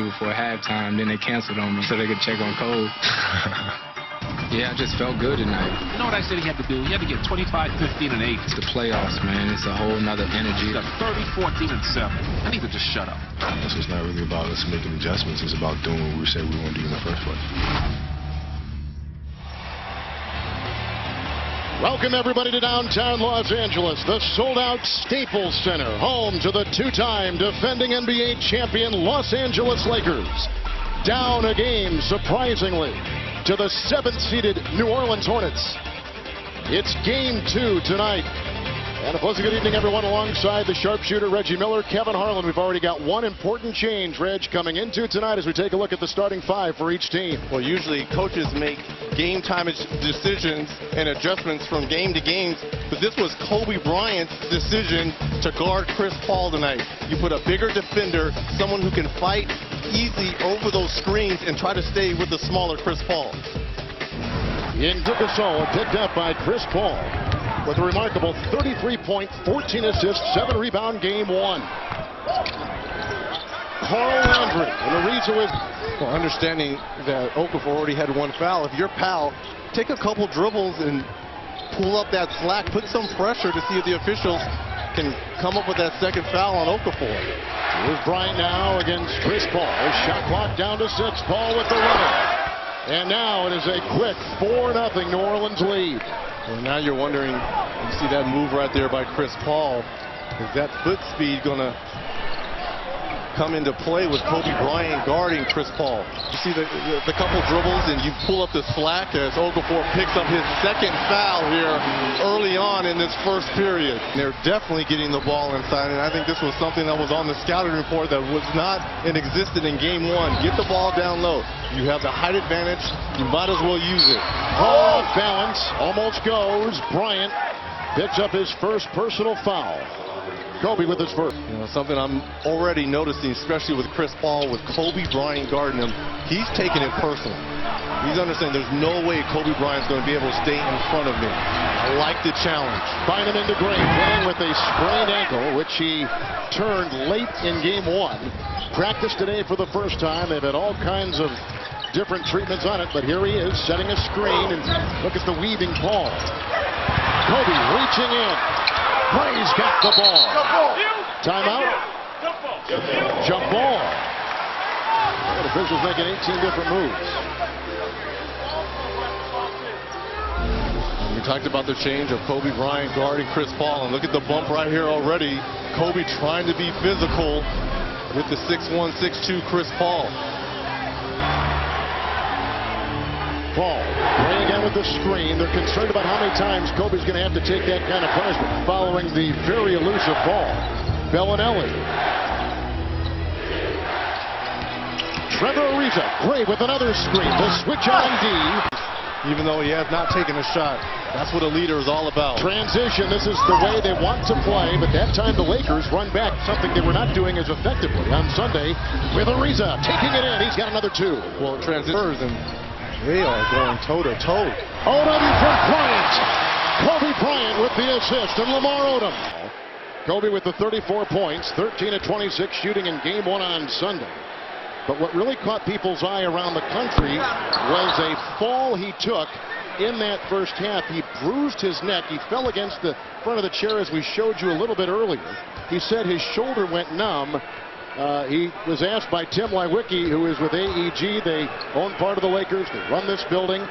before halftime, then they canceled on me so they could check on Kobe. Yeah, I just felt good tonight. You know what I said he had to do? He had to get 25, 15, and 8. It's the playoffs, man. It's a whole nother energy. He's got 30, 14, and 7. I need to just shut up. This is not really about us making adjustments. It's about doing what we said we want to do in the first place. Welcome, everybody, to downtown Los Angeles, the sold-out Staples Center, home to the two-time defending NBA champion Los Angeles Lakers. Down a game, surprisingly, to the 7th-seeded New Orleans Hornets. It's Game 2 tonight. And a pleasant good evening, everyone, alongside the sharpshooter Reggie Miller, Kevin Harlan. We've already got one important change, Reg, coming into tonight as we take a look at the starting 5 for each team. Well, usually coaches make game time decisions and adjustments from game to game, but this was Kobe Bryant's decision to guard Chris Paul tonight. You put a bigger defender, someone who can fight easy over those screens and try to stay with the smaller Chris Paul. In Gasol, picked up by Chris Paul with a remarkable 33-point, 14 assists, 7 rebound game 1. Carl Landry, and Ariza with... Well, understanding that Okafor already had 1 foul, if your pal, take a couple dribbles and pull up that slack, put some pressure to see if the officials can come up with that second foul on Okafor. Here's Bryant now against Chris Paul. Shot clock down to 6. Paul with the runner. And now it is a quick 4-0 New Orleans lead. Well, now you're wondering, you see that move right there by Chris Paul. Is that foot speed going to come into play with Kobe Bryant guarding Chris Paul? You see the couple dribbles and you pull up the slack as Okafor picks up his second foul here early on in this first period. And they're definitely getting the ball inside, and I think this was something that was on the scouting report that was not in existence in game 1. Get the ball down low. You have the height advantage. You might as well use it. Off balance, almost goes. Bryant picks up his first personal foul. Kobe with his first. You know, something I'm already noticing, especially with Chris Paul, with Kobe Bryant guarding him, he's taking it personal. He's understanding there's no way Kobe Bryant's going to be able to stay in front of me. I like the challenge. Find him into Gray, playing with a sprained ankle, which he turned late in game 1. Practiced today for the first time. They've had all kinds of different treatments on it, but here he is setting a screen, and look at the weaving Paul. Kobe reaching in. Bray's got the ball. Timeout. Jump ball. The officials making 18 different moves. We talked about the change of Kobe Bryant guarding Chris Paul, and look at the bump right here already. Kobe trying to be physical with the 6'1", 6'2" Chris Paul. Paul, Gray again with the screen. They're concerned about how many times Kobe's going to have to take that kind of punishment following the very elusive ball. Bellinelli. Trevor Ariza, Gray with another screen. The switch on D. Even though he has not taken a shot, that's what a leader is all about. Transition, this is the way they want to play, but that time the Lakers run back, something they were not doing as effectively on Sunday with Ariza taking it in. He's got another 2. Well, transitions, and they are going toe-to-toe. Odom from Bryant. Kobe Bryant with the assist, and Lamar Odom. Kobe with the 34 points, 13 of 26 shooting in game 1 on Sunday. But what really caught people's eye around the country was a fall he took in that first half. He bruised his neck. He fell against the front of the chair, as we showed you a little bit earlier. He said his shoulder went numb. He was asked by Tim Lewicki, who is with AEG. They own part of the Lakers. They run this building.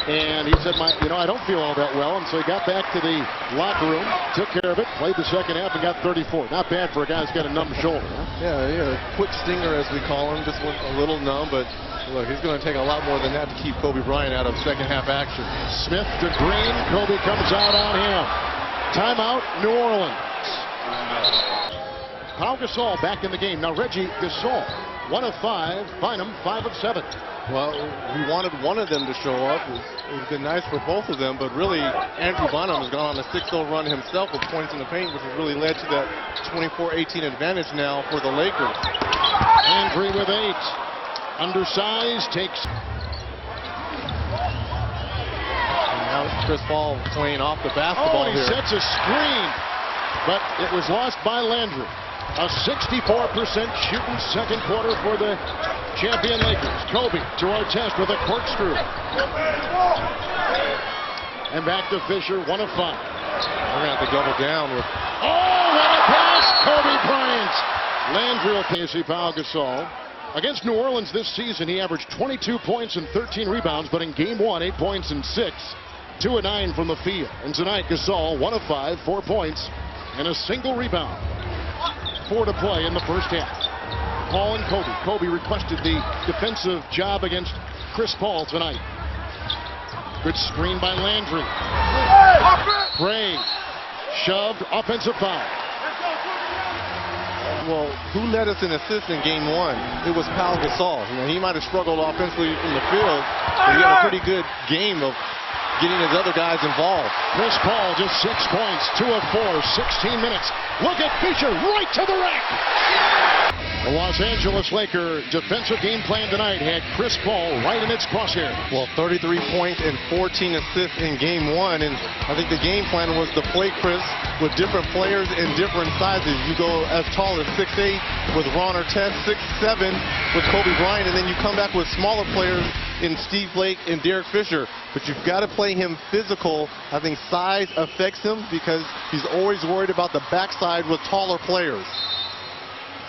And he said, I don't feel all that well. And so he got back to the locker room, took care of it, played the second half, and got 34. Not bad for a guy who's got a numb shoulder. Huh? Yeah, quick stinger, as we call him. Just went a little numb, but look, he's going to take a lot more than that to keep Kobe Bryant out of second half action. Smith to Green. Kobe comes out on him. Timeout, New Orleans. Pau Gasol back in the game. Now Reggie Gasol, 1 of 5. Bynum, 5 of 7. Well, we wanted one of them to show up. It would have been nice for both of them, but really, Andrew Bynum has gone on a 6-0 run himself with points in the paint, which has really led to that 24-18 advantage now for the Lakers. Andrew with 8. Undersized, takes. And now Chris Paul playing off the basketball he here. sets a screen, but it was lost by Landry. A 64% shooting second quarter for the champion Lakers. Kobe to Artest with a corkscrew. And back to Fisher, 1 of 5. We're going to have to double down with... Oh, what a pass! Kobe Bryant. Landry will pay Pau Gasol. Against New Orleans this season, he averaged 22 points and 13 rebounds, but in game 1, 8 points and 6. 2 of 9 from the field. And tonight, Gasol, 1 of 5, 4 points, and a single rebound. 4 to play in the first half. Paul and Kobe. Kobe requested the defensive job against Chris Paul tonight. Good screen by Landry. Gray shoved, offensive foul. Well, who led us in assists in game 1? It was Pau Gasol. You know, he might have struggled offensively from the field, but he had a pretty good game of getting his other guys involved. Chris Paul just 6 points, 2 of 4, 16 minutes. Look at Fisher right to the rack. The Los Angeles Lakers defensive game plan tonight had Chris Paul right in its crosshairs. Well, 33 points and 14 assists in game 1, and I think the game plan was to play Chris with different players in different sizes. You go as tall as 6'8" with Ron Artest, 6'7" with Kobe Bryant, and then you come back with smaller players in Steve Blake and Derek Fisher. But you've got to play him physical. I think size affects him because he's always worried about the backside with taller players.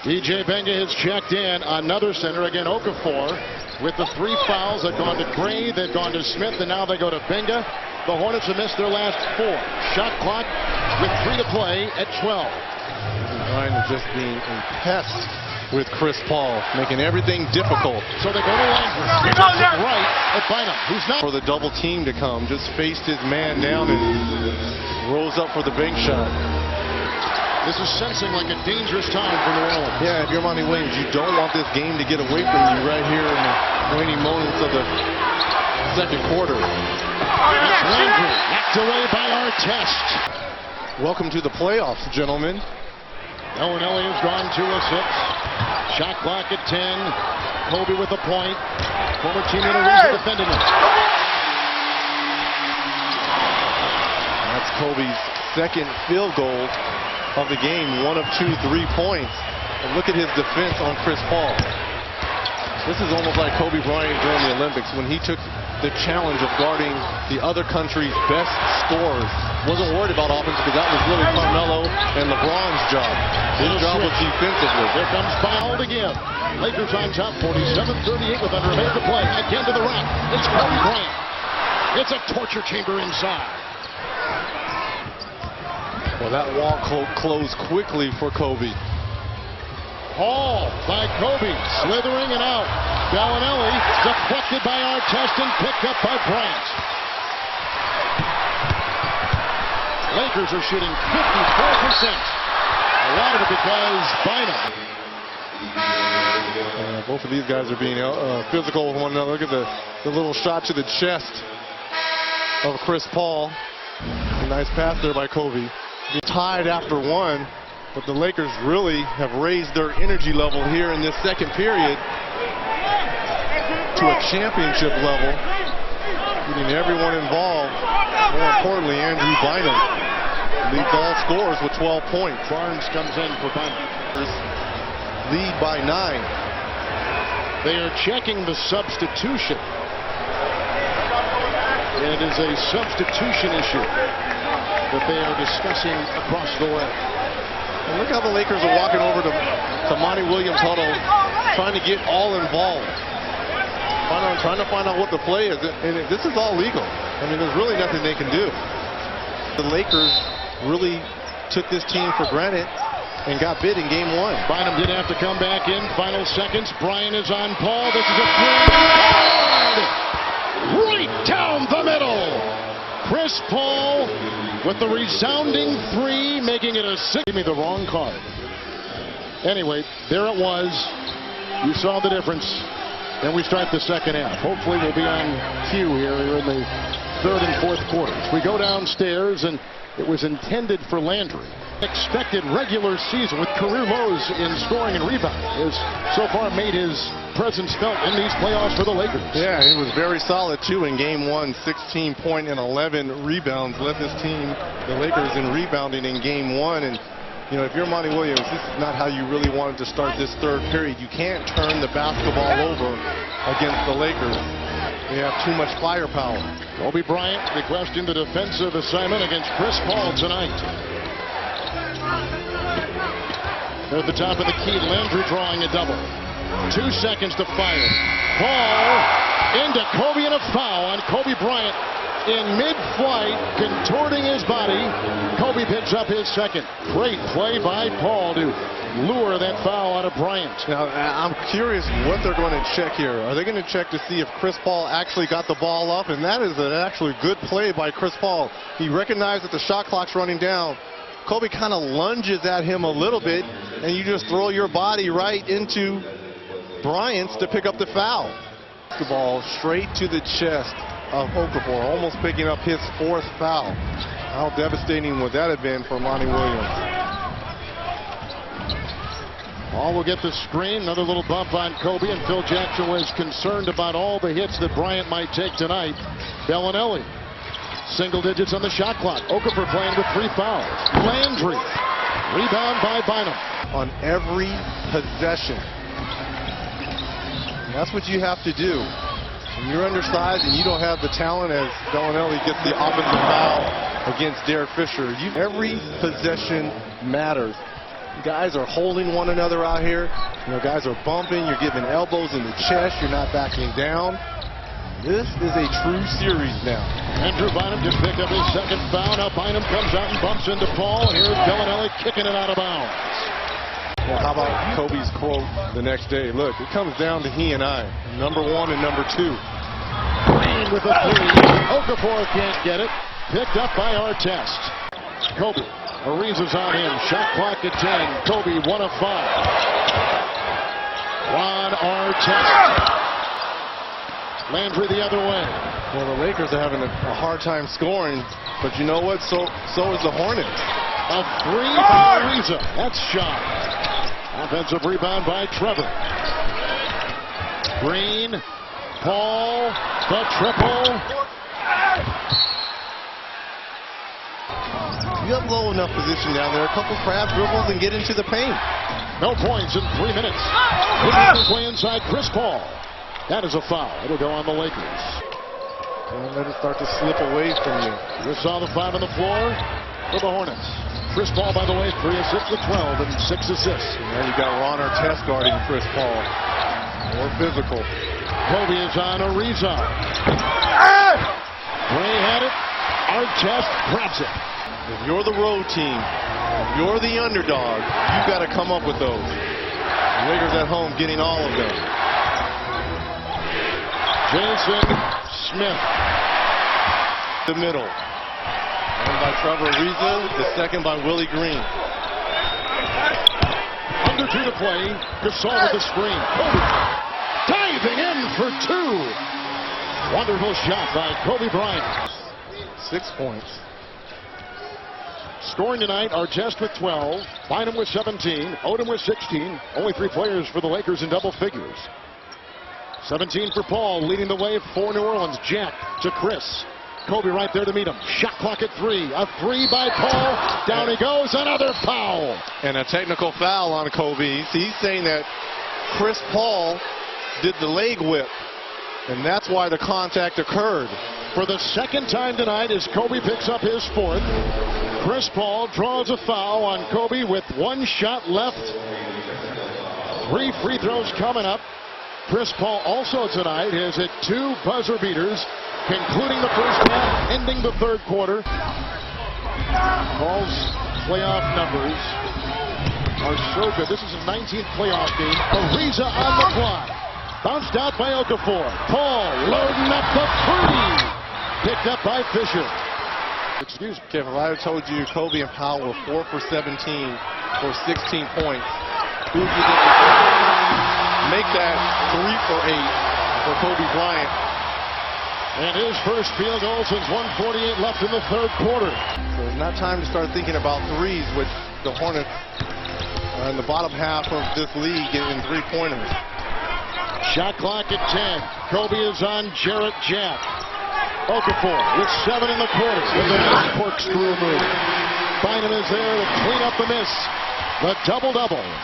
DJ Benga has checked in. Another center, again Okafor, with the 3 fouls. They've gone to Gray, they've gone to Smith, and now they go to Benga. The Hornets have missed their last 4. Shot clock with 3 to play at 12. Bryant is just being impressed with Chris Paul, making everything difficult. So they go to Landry. He does it right at Bynum, who's not. For the double team to come, just faced his man down and rose up for the bank shot. This is sensing like a dangerous time for New Orleans. Yeah, if you're Monty Williams, you don't want this game to get away from you right here in the waning moments of the second quarter. Landry knocked away by Artest. Welcome to the playoffs, gentlemen. Ellie has gone 2 of 6. Shot clock at 10. Kobe with a point. Former teammate Ariza defending him. That's Kobe's second field goal of the game. 1 of 2 3-points. And look at his defense on Chris Paul. This is almost like Kobe Bryant during the Olympics when he took the challenge of guarding the other country's best scorers. Wasn't worried about offense because that was really Carmelo and LeBron's job. His job was defensively. Here comes foul to give. Lakers on top, 47-38 with under a minute to play. Again to the rack. It's Kobe Bryant. It's a torture chamber inside. Well, that wall closed quickly for Kobe. Haul by Kobe, slithering and out. Gallinelli deflected by Artest and picked up by Bryant. Lakers are shooting 54%. A lot of it because Bynum. Both of these guys are being physical with one another. Look at the little shot to the chest of Chris Paul. A nice pass there by Kobe. Tied after 1, but the Lakers really have raised their energy level here in this second period to a championship level, getting everyone involved. More importantly, Andrew Bynum leads all scorers with 12 points. Barnes comes in for Bynum. Lead by 9. They are checking the substitution. It is a substitution issue that they are discussing across the way. And look how the Lakers are walking over to Monty Williams' huddle, trying to get all involved. Trying to find out what the play is. And this is all legal. I mean, there's really nothing they can do. The Lakers really took this team for granted and got bit in game 1. Bynum did have to come back in. Final seconds. Bryant is on Paul. This is a 3. Right down the middle. Chris Paul with the resounding 3, making it a 6. Give me the wrong card. Anyway, there it was. You saw the difference. Then we start the second half. Hopefully we'll be on cue here in the third and fourth quarters. We go downstairs, and it was intended for Landry. Expected regular season with career lows in scoring and rebounding has so far made his presence felt in these playoffs for the Lakers. Yeah, he was very solid too in game 1. 16 points and 11 rebounds led this team, the Lakers, in rebounding in game 1. And You know, if you're Monty Williams, this is not how you really wanted to start this third period. You can't turn the basketball over against the Lakers. They have too much firepower. Kobe Bryant requesting the defensive assignment against Chris Paul tonight. They're at the top of the key. Landry drawing a double. 2 seconds to fire. Paul into Kobe and a foul on Kobe Bryant. In mid-flight, contorting his body, Kobe picks up his second. Great play by Paul to lure that foul out of Bryant. Now, I'm curious what they're going to check here. Are they going to check to see if Chris Paul actually got the ball up? And that is an actually good play by Chris Paul. He recognized that the shot clock's running down. Kobe kind of lunges at him a little bit, and you just throw your body right into Bryant's to pick up the foul. The ball straight to the chest of Okafor, almost picking up his 4th foul. How devastating would that have been for Monty Williams? Paul will get the screen. Another little bump on Kobe, and Phil Jackson was concerned about all the hits that Bryant might take tonight. Bellinelli, single digits on the shot clock. Okafor playing with 3 fouls. Landry, rebound by Bynum. On every possession. And that's what you have to do. When you're undersized and you don't have the talent, as Bellinelli gets the offensive foul against Derek Fisher, every possession matters. Guys are holding one another out here. You know, guys are bumping. You're giving elbows in the chest. You're not backing down. This is a true series now. Andrew Bynum just picked up his 2nd foul. Now Bynum comes out and bumps into Paul. Here's Bellinelli kicking it out of bounds. Well, how about Kobe's quote the next day? Look, it comes down to he and I, number 1 and number 2. Green with a 3. Okafor can't get it. Picked up by Artest. Kobe. Ariza's on him. Shot clock at 10. Kobe 1 of 5. Ron Artest. Landry the other way. Well, the Lakers are having a hard time scoring, but you know what? So is the Hornets. A 3 by Ariza. That's shot. Offensive rebound by Trevor. Green, Paul, the triple. You have low enough position down there. A couple crab dribbles and get into the paint. No points in 3 minutes. Putting his way inside Chris Paul. That is a foul. It'll go on the Lakers. Don't let it start to slip away from you. Just saw the 5 on the floor for the Hornets. Chris Paul, by the way, 3 assists with 12 and 6 assists. And you got Ron Artest guarding Chris Paul. More physical. Kobe is on Ariza. Gray had it. Artest grabs it. If you're the road team, if you're the underdog, you've got to come up with those. The Lakers at home getting all of them. Jason Smith. The middle. One by Trevor Ariza, the second by Willie Green. Under 2 to play. Gasol with the screen. Kobe diving in for 2. Wonderful shot by Kobe Bryant. 6 points. Scoring tonight, Artest with 12, Bynum with 17, Odom with 16. Only 3 players for the Lakers in double figures. 17 for Paul, leading the way for New Orleans. Jack to Chris. Kobe right there to meet him. Shot clock at 3. A 3 by Paul. Down he goes. Another foul. And a technical foul on Kobe. He's saying that Chris Paul did the leg whip, and that's why the contact occurred. For the 2nd time tonight, as Kobe picks up his 4th, Chris Paul draws a foul on Kobe with 1 shot left. 3 free throws coming up. Chris Paul also tonight has hit 2 buzzer beaters, concluding the first half, ending the 3rd quarter. Paul's playoff numbers are so good. This is his 19th playoff game. Ariza on the clock. Bounced out by Okafor. Paul loading up the 3. Picked up by Fisher. Excuse me. Kevin, if I had told you Kobe and Powell were 4 for 17 for 16 points, who would you make that 3 for 8 for Kobe Bryant? And his first field goal since 1:48 left in the 3rd quarter. So it's not time to start thinking about threes with the Hornets in the bottom half of this league getting 3-pointers. Shot clock at 10. Kobe is on Jarrett Jack. Okafor with 7 in the quarter with a nice corkscrew move. Bynum is there to clean up the miss. the double-double.